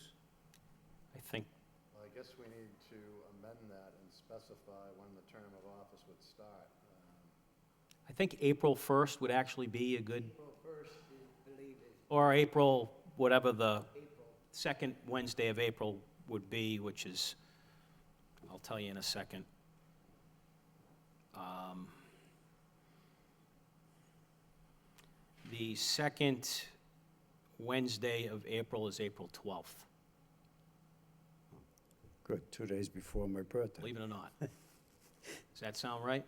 I think,
Well, I guess we need to amend that and specify when the term of office would start.
I think April 1st would actually be a good,
April 1st, I believe, is
or April, whatever the
April.
second Wednesday of April would be, which is, I'll tell you in a second. The second Wednesday of April is April 12th,
Good, 2 days before my birthday.
believe it or not. Does that sound right?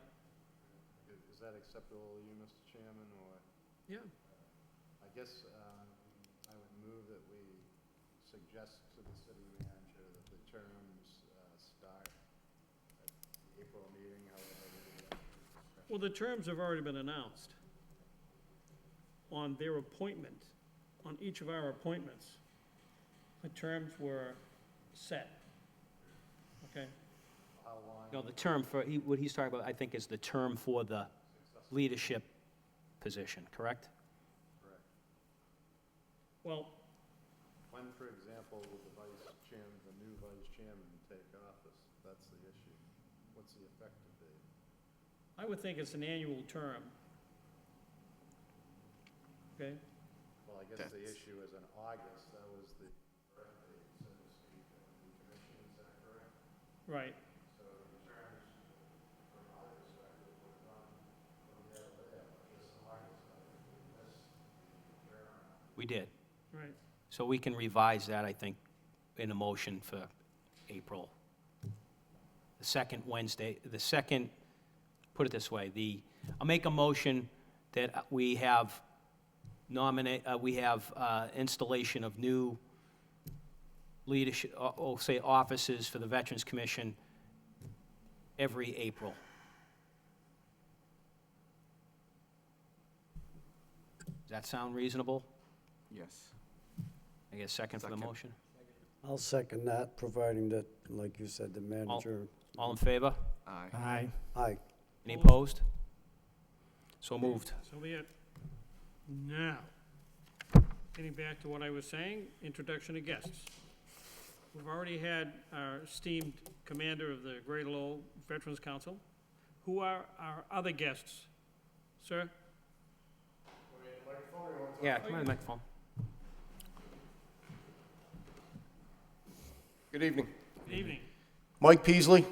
Is that acceptable to you, Mr. Chairman, or?
Yeah.
I guess I would move that we suggest to the city manager that the terms start at the April meeting, however.
Well, the terms have already been announced on their appointment, on each of our appointments. The terms were set. Okay?
How long?
No, the term for, what he's talking about, I think, is the term for the leadership position, correct?
Correct.
Well,
When, for example, will the vice chairman, the new vice chairman take office? That's the issue. What's the effective date?
I would think it's an annual term. Okay?
Well, I guess the issue is in August, that was the birth date, so to speak, of the commission, is that correct?
Right.
So the terms, from my perspective, would run from there to there, this August, this term.
We did.
Right.
So we can revise that, I think, in a motion for April. The second Wednesday, put it this way, I'll make a motion that we have installation of new leadership, or say offices for the Veterans Commission every April. Does that sound reasonable?
Yes.
I get a second for the
Second.
motion?
I'll second that, providing that, like you said, the manager.
All in favor?
Aye.
Aye.
Aye.
Any opposed? So moved.
So be it. Now, getting back to what I was saying, introduction of guests. We've already had our esteemed commander of the Greater Lowell Veterans Council. Who are our other guests? Sir?
Yeah, come on, the microphone.
Good evening.
Good evening.
Mike Peasley.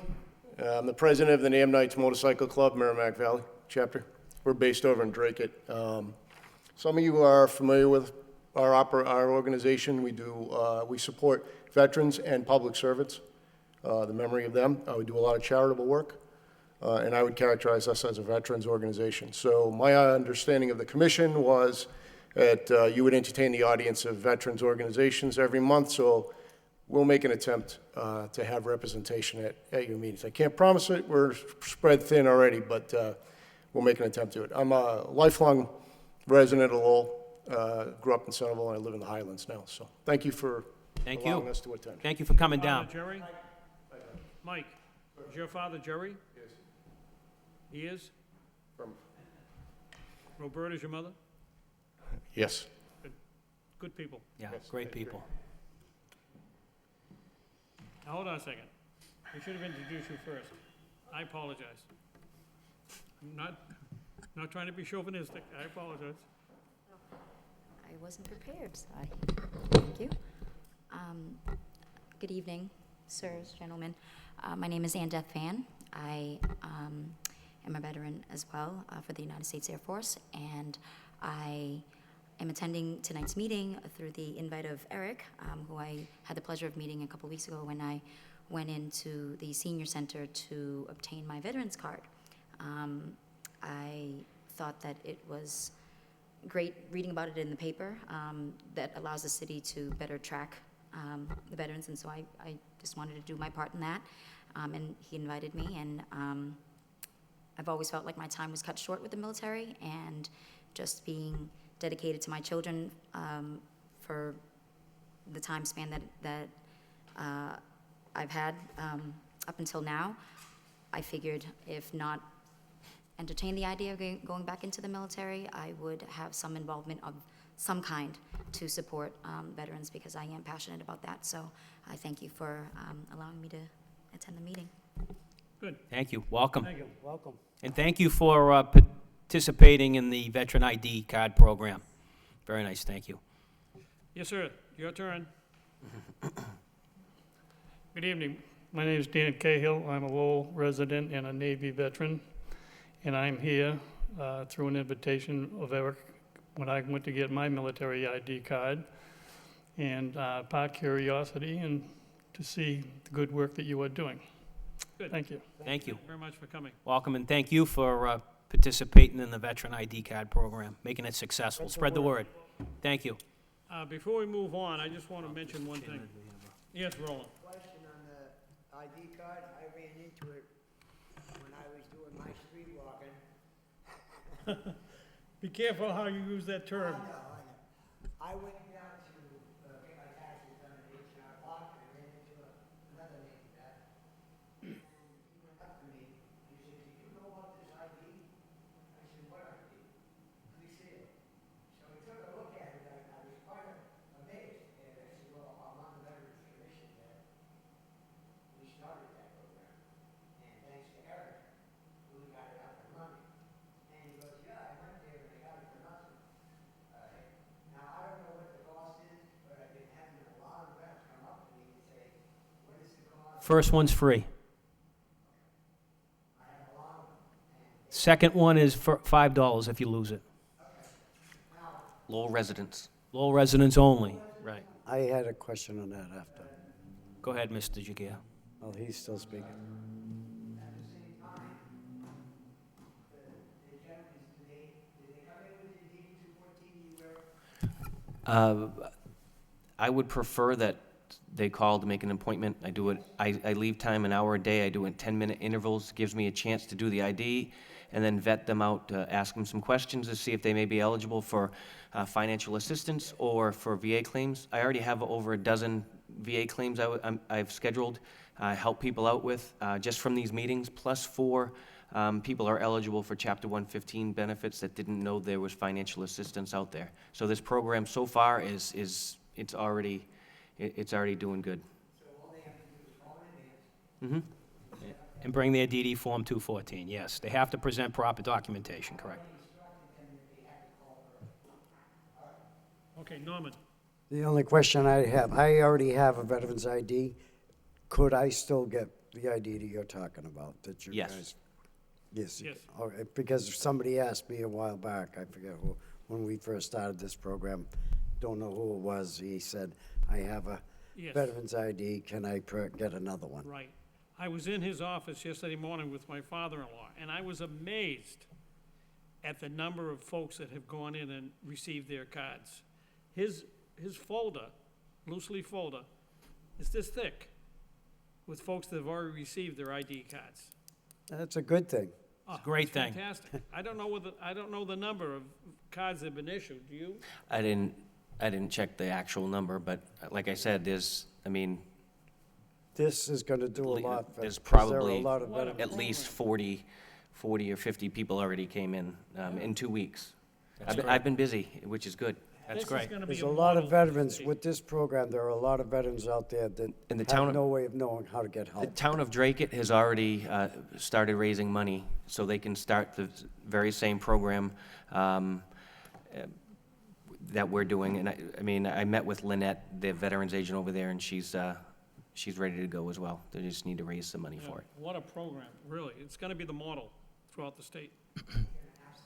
I'm the president of the Nam Knights Motorcycle Club, Merrimack Valley chapter. We're based over in Dracut. Some of you are familiar with our organization. We support veterans and public servants, the memory of them. We do a lot of charitable work, and I would characterize us as a veterans organization. So my understanding of the commission was that you would entertain the audience of veterans organizations every month, so we'll make an attempt to have representation at your meetings. I can't promise it, we're spread thin already, but we'll make an attempt to it. I'm a lifelong resident of Lowell, grew up in Centerville, and I live in the Highlands now, so thank you for
Thank you.
allowing us to attend.
Thank you for coming down.
Father Jerry? Mike, is your father Jerry?
Yes.
He is?
From-
Roberta's your mother?
Yes.
Good people.
Yeah,
Yes,
great
I agree.
people.
Now, hold on a second. I should have introduced you first. I apologize. I'm not trying to be chauvinistic. I apologize.
I wasn't prepared, so thank you. Good evening, sirs, gentlemen. My name is Ann Death Fan. I am a veteran as well for the United States Air Force, and I am attending tonight's meeting through the invite of Eric, who I had the pleasure of meeting a couple weeks ago when I went into the senior center to obtain my veterans card. I thought that it was great reading about it in the paper that allows the city to better track the veterans, and so I just wanted to do my part in that. And he invited me, and I've always felt like my time was cut short with the military, and just being dedicated to my children for the time span that I've had up until now. I figured if not entertain the idea of going back into the military, I would have some involvement of some kind to support veterans, because I am passionate about that. So I thank you for allowing me to attend the meeting.
Good,
Thank you. Welcome.
thank you.
Welcome.
And thank you for participating in the Veteran ID card program. Very nice, thank you.
Yes, sir, your turn. Good evening. My name is Dan Cahill. I'm a Lowell resident and a Navy veteran, and I'm here through an invitation of Eric when I went to get my military ID card, and part curiosity and to see the good work that you are doing. Good. Thank you.
Thank you.
Very much for coming.
Welcome, and thank you for participating in the Veteran ID card program, making it successful. Spread the word. Thank you.
Before we move on, I just want to mention one thing. Yes, Roland.
Question on the ID card, I ran into it when I was doing my street walking.
Be careful how you use that term.
I went down to get my taxes done at H&R Block, and I ran into another Navy vet. And he went up to me, he said, "Do you know about this ID?" I said, "What ID?" Please see it. So he took a look at it, I was quite amazed. And I said, "Well, I'm on the Veterans Commission that we started that program. And thanks to Eric, we got it up and running." And he goes, "Yeah, I went there and they got it for nothing." Now, I don't know what the cost is, but I've been having a lot of reps come up to me and say, "What is the cost?"
First one's free.
I have a lot of them.
Second one is for $5 if you lose it.
Lowell residents.
Lowell residents only. Right.
I had a question on that after.
Go ahead, Mr. Jagia.
Oh, he's still speaking.
At the same time, the gentlemen, did they come in with the DD 214 you were?
I would prefer that they call to make an appointment. I do it, I leave time an hour a day. I do it in 10-minute intervals. Gives me a chance to do the ID and then vet them out, ask them some questions to see if they may be eligible for financial assistance or for VA claims. I already have over a dozen VA claims I've scheduled, help people out with just from these meetings, plus 4 people are eligible for Chapter 115 benefits that didn't know there was financial assistance out there. So this program so far it's already doing good.
So all they have to do is call in advance.
And bring their DD Form 214, yes. They have to present proper documentation, correct?
Okay, Norman.
The only question I have, I already have a veteran's ID. Could I still get the ID that you're talking about, that you
Yes.
guys? Yes.
Yes.
Okay, because somebody asked me a while back, I forget who, when we first started this program, don't know who it was, he said, "I have a
Yes.
veteran's ID, can I get another one?"
Right. I was in his office yesterday morning with my father-in-law, and I was amazed at the number of folks that have gone in and received their cards. His folder, loose leaf folder, is this thick with folks that have already received their ID cards.
That's a good thing.
Oh,
great
it's
thing.
Fantastic. I don't know the number of cards that have been issued. Do you?
I didn't check the actual number, but like I said, this
This is gonna do a lot. for-
there's
'cause there are a
probably
lot of veterans.
at least 40 or 50 people already came in 2 weeks. I've been busy, which is good.
That's
This is
great.
gonna be
There's
a
a lot of
model.
veterans, with this program, there are a lot of veterans out there that
In the town
have
of-
no way of knowing how to get
The
help.
town of Dracut has already started raising money, so they can start the very same program that we're doing. And I mean, I met with Lynette, the veterans agent over there, and she's ready to go as well. They just need to raise some money
Yeah,
for it.
What a program, really. It's gonna be the model throughout the state.
Ask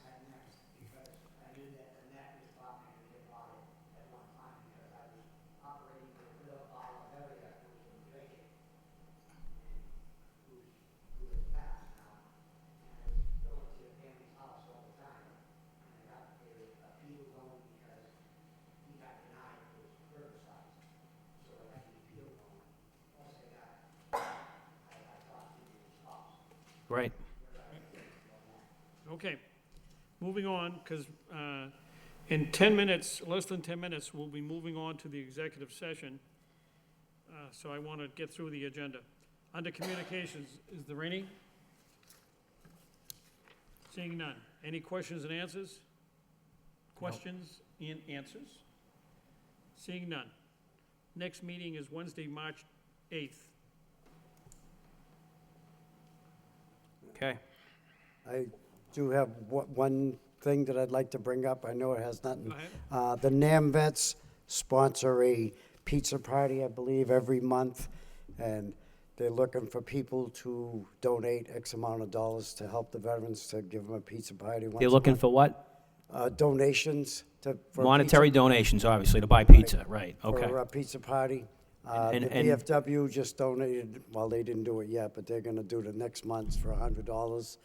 that next, because I knew that Annette was talking to me about it at one time, because I was operating the little bottle of area who was from Drake, who has passed now. And I was going to the family's house all the time, and I got a appeal going because he got denied his herbicides. So I got the appeal going. Plus I talked to his spouse.
Great.
Okay, moving on, because in 10 minutes, less than 10 minutes, we'll be moving on to the executive session. So I want to get through the agenda. Under communications, is there any? Seeing none. Any questions and answers? Questions and answers? Seeing none. Next meeting is Wednesday, March 8th.
Okay.
I do have one thing that I'd like to bring up. I know it has nothing.
Go ahead.
The NAM vets sponsor a pizza party, I believe, every month, and they're looking for people to donate X amount of dollars to help the veterans, to give them a pizza party once
They're
a
looking
month.
for what?
Donations to, for a
Monetary
pizza,
donations, obviously, to buy pizza, right, okay.
for a pizza party.
And-
The
and-
VFW just donated, well, they didn't do it yet, but they're gonna do it next month for $100,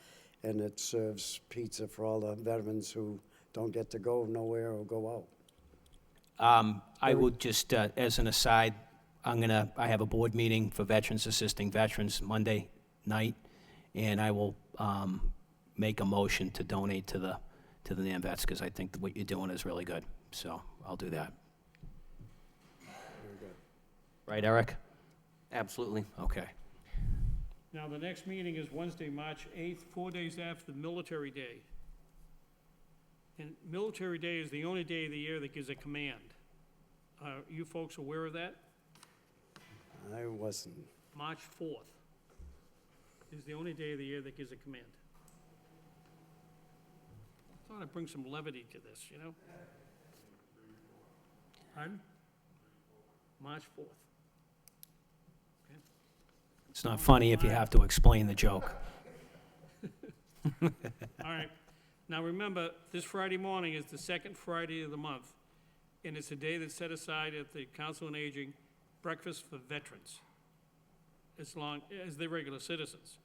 and it serves pizza for all the veterans who don't get to go nowhere or go out.
I will just, as an aside, I have a board meeting for veterans, assisting veterans, Monday night, and I will make a motion to donate to the NAM vets, because I think what you're doing is really good, so I'll do that. Right, Eric?
Absolutely.
Okay.
Now, the next meeting is Wednesday, March 8th, 4 days after the Military Day. And Military Day is the only day of the year that gives a command. Are you folks aware of that?
I wasn't.
March 4th is the only day of the year that gives a command. I thought I'd bring some levity to this, you know? Pardon? March 4th.
It's not funny if you have to explain the joke.
All right. Now, remember, this Friday morning is the second Friday of the month, and it's a day that's set aside at the Council on Aging, breakfast for veterans, as long as they're regular citizens.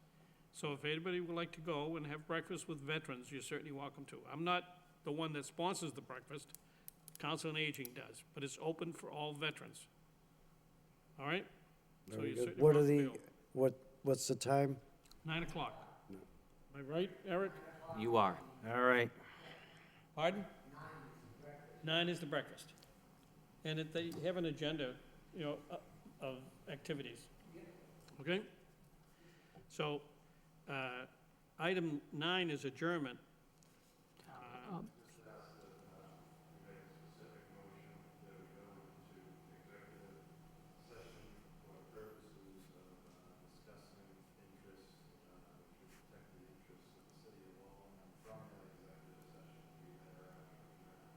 So if anybody would like to go and have breakfast with veterans, you're certainly welcome to. I'm not the one that sponsors the breakfast, Council on Aging does, but it's open for all veterans. All right? So
Very
you're
good.
certainly
What are
welcome to
the,
go.
what's the time?
9 o'clock. Am I right, Eric?
You are.
All right.
Pardon? 9 is the breakfast. And they have an agenda, you know, of activities. Okay? So, item 9 is adjournment.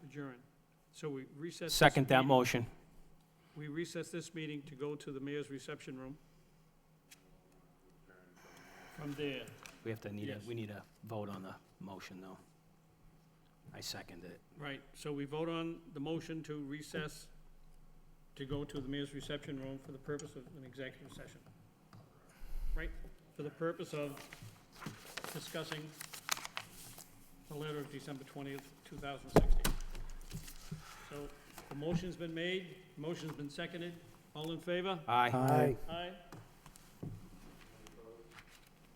Adjourn. So we recess. this
Second that
meeting-
motion.
We recess this meeting to go to the mayor's reception room. From there.
We have to
Yes.
we need a vote on the motion, though. I seconded it.
Right, so we vote on the motion to recess to go to the mayor's reception room for the purpose of an executive session. Right, for the purpose of discussing the letter of December 20th, 2016. So the motion's been made, motion's been seconded. All in favor?
Aye.
Aye.
Aye.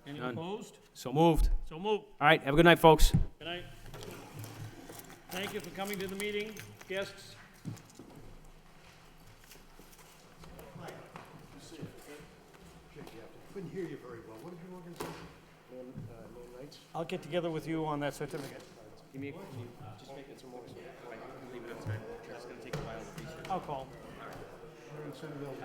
Any
None.
opposed?
So moved.
So move.
All right, have a good night, folks.
Good night. Thank you for coming to the meeting, guests.
Couldn't hear you very well. What did your organization?
No nights?
I'll get together with you on that certificate.
Give me, can you just make it some more, I can leave it up time. It's gonna take a while to research.
I'll call.
We're in Centerville.